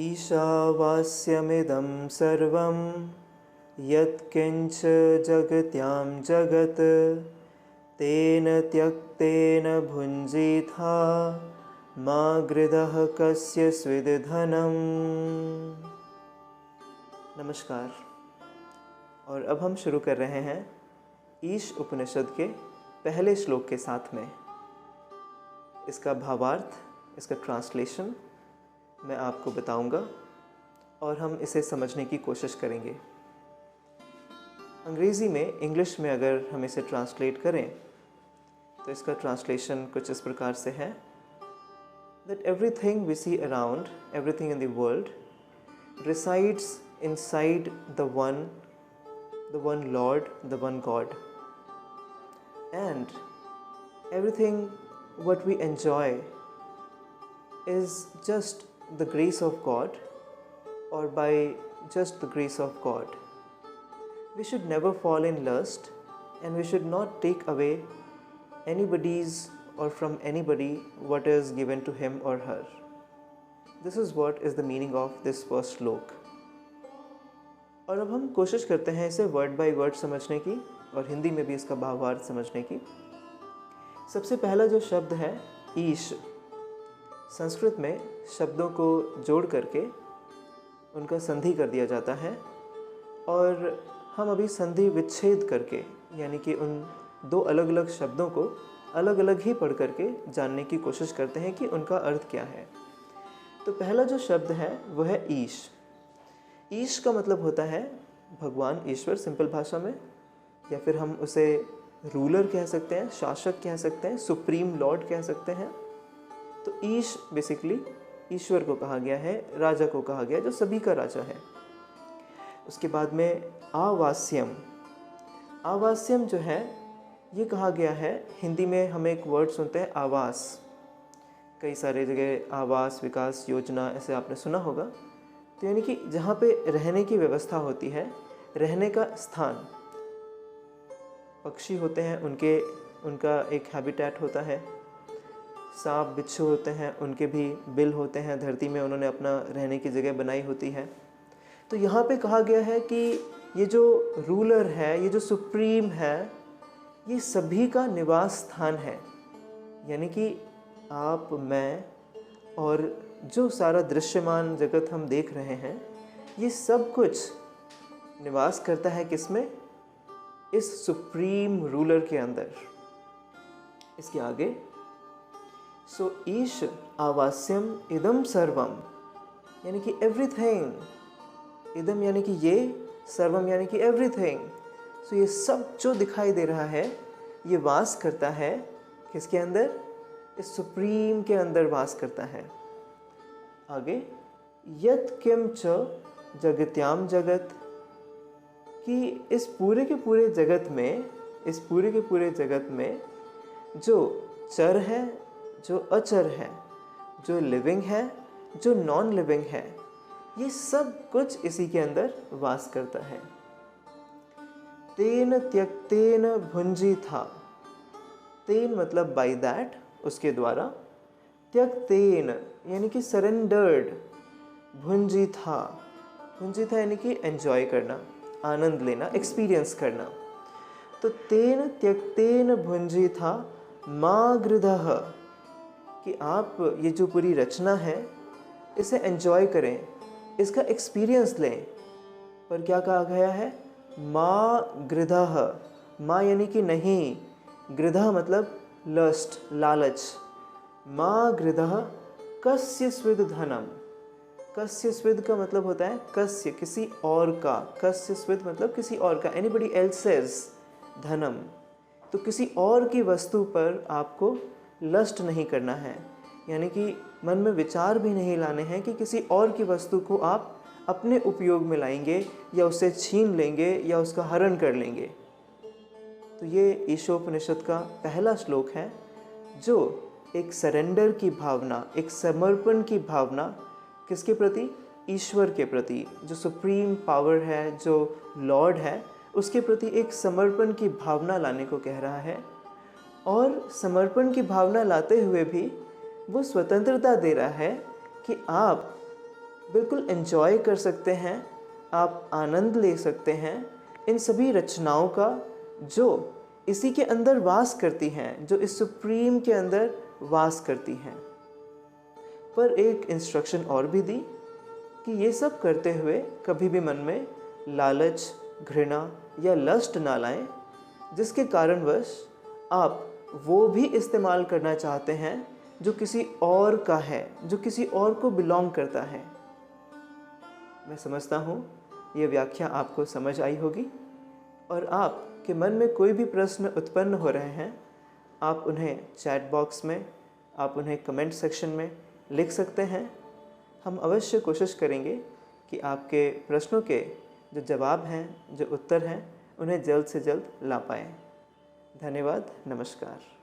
ईशावास्यमिदं सर्वं यत्किञ्च जगत्यां जगत् तेन त्यक्तेन भुञ्जीथा मा गृधः कस्य स्विद्धनम्। नमस्कार। और अब हम शुरू कर रहे हैं ईश उपनिषद के पहले श्लोक के साथ में। इसका भावार्थ, इसका ट्रांसलेशन मैं आपको बताऊंगा और हम इसे समझने की कोशिश करेंगे। अंग्रेज़ी में, इंग्लिश में अगर हम इसे ट्रांसलेट करें तो इसका ट्रांसलेशन कुछ इस प्रकार से है that everything we see around, everything in the world resides inside the one Lord, the one God. And everything what we enjoy is just the grace of God, or by just the grace of God. We should never fall in lust, and we should not take away anybody's or from anybody what is given to him or her. This is what is the meaning of this first श्लोक। और अब हम कोशिश करते हैं इसे word by word समझने की और हिंदी में भी इसका भावार्थ समझने की। सबसे पहला जो शब्द है ईश, संस्कृत में शब्दों को जोड़ करके उनका संधि कर दिया जाता है, और हम अभी संधि विच्छेद करके, यानी कि उन दो अलग अलग शब्दों को अलग अलग ही पढ़ करके जानने की कोशिश करते हैं कि उनका अर्थ क्या है। तो पहला जो शब्द है वो है ईश। ईश का मतलब होता है भगवान ईश्वर, सिंपल भाषा में, या फिर हम उसे रूलर कह सकते हैं, शासक कह सकते हैं, सुप्रीम लॉर्ड कह सकते हैं। तो ईश बेसिकली ईश्वर को कहा गया है, राजा को कहा गया, जो सभी का राजा है। उसके बाद में आवास्यम। आवास्यम जो है ये कहा गया है, हिंदी में हम एक वर्ड सुनते हैं आवास। कई सारे जगह आवास विकास योजना ऐसे आपने सुना होगा। तो यानी कि जहाँ पे रहने की व्यवस्था होती है, रहने का स्थान। पक्षी होते हैं, उनका एक हैबिटेट होता है। सांप बिच्छू होते हैं, उनके भी बिल होते हैं, धरती में उन्होंने अपना रहने की जगह बनाई होती है। तो यहाँ पे कहा गया है कि ये जो रूलर है, ये जो सुप्रीम है, ये सभी का निवास स्थान है। यानी कि आप, मैं और जो सारा दृश्यमान जगत हम देख रहे हैं, ये सब कुछ निवास करता है किसमें? इस सुप्रीम रूलर के अंदर। इसके आगे सो ईश आवास्यम इदम सर्वम, यानी कि एवरीथिंग। इदम यानी कि ये, सर्वम यानी कि एवरीथिंग। सो ये सब जो दिखाई दे रहा है ये वास करता है किसके अंदर? इस सुप्रीम के अंदर वास करता है। आगे यत् किम च जगत्याम जगत, कि इस पूरे के पूरे जगत में, इस पूरे के पूरे जगत में जो चर है, जो अचर है, जो लिविंग है, जो नॉन लिविंग है, ये सब कुछ इसी के अंदर वास करता है। तेन त्यक्तेन भुञ्जीथा। तेन मतलब बाय दैट, उसके द्वारा। त्यक्तेन यानी कि सरेंडर्ड। भुञ्जीथा, भुञ्जीथा यानी कि एंजॉय करना, आनंद लेना, एक्सपीरियंस करना। तो तेन त्यक्तेन भुञ्जीथा मा गृधः, कि आप ये जो पूरी रचना है इसे एंजॉय करें, इसका एक्सपीरियंस लें। पर क्या कहा गया है? माँ गृधः। माँ यानी कि नहीं, गृधः मतलब लस्ट, लालच। माँ गृधः कस्य स्विद् धनम। कस्य स्विद् का मतलब होता है कस्य, किसी और का। कस्य स्विद् मतलब किसी और का, एनीबडी एल्सेस धनम। तो किसी और की वस्तु पर आपको लस्ट नहीं करना है, यानी कि मन में विचार भी नहीं लाने हैं कि किसी और की वस्तु को आप अपने उपयोग में लाएंगे या उसे छीन लेंगे या उसका हरण कर लेंगे। तो ये ईशोपनिषद का पहला श्लोक है, जो एक सरेंडर की भावना, एक समर्पण की भावना किसके प्रति? ईश्वर के प्रति, जो सुप्रीम पावर है, जो लॉर्ड है, उसके प्रति एक समर्पण की भावना लाने को कह रहा है। और समर्पण की भावना लाते हुए भी वो स्वतंत्रता दे रहा है कि आप बिल्कुल एंजॉय कर सकते हैं, आप आनंद ले सकते हैं इन सभी रचनाओं का जो इसी के अंदर वास करती हैं, जो इस सुप्रीम के अंदर वास करती हैं। पर एक इंस्ट्रक्शन और भी दी कि ये सब करते हुए कभी भी मन में लालच, घृणा या लस्ट ना लाएं, जिसके कारणवश आप वो भी इस्तेमाल करना चाहते हैं जो किसी और का है, जो किसी और को बिलोंग करता है। मैं समझता हूँ ये व्याख्या आपको समझ आई होगी और आपके मन में कोई भी प्रश्न उत्पन्न हो रहे हैं, आप उन्हें चैट बॉक्स में, आप उन्हें कमेंट सेक्शन में लिख सकते हैं। हम अवश्य कोशिश करेंगे कि आपके प्रश्नों के जो जवाब हैं, जो उत्तर हैं, उन्हें जल्द से जल्द ला पाएँ। धन्यवाद। नमस्कार।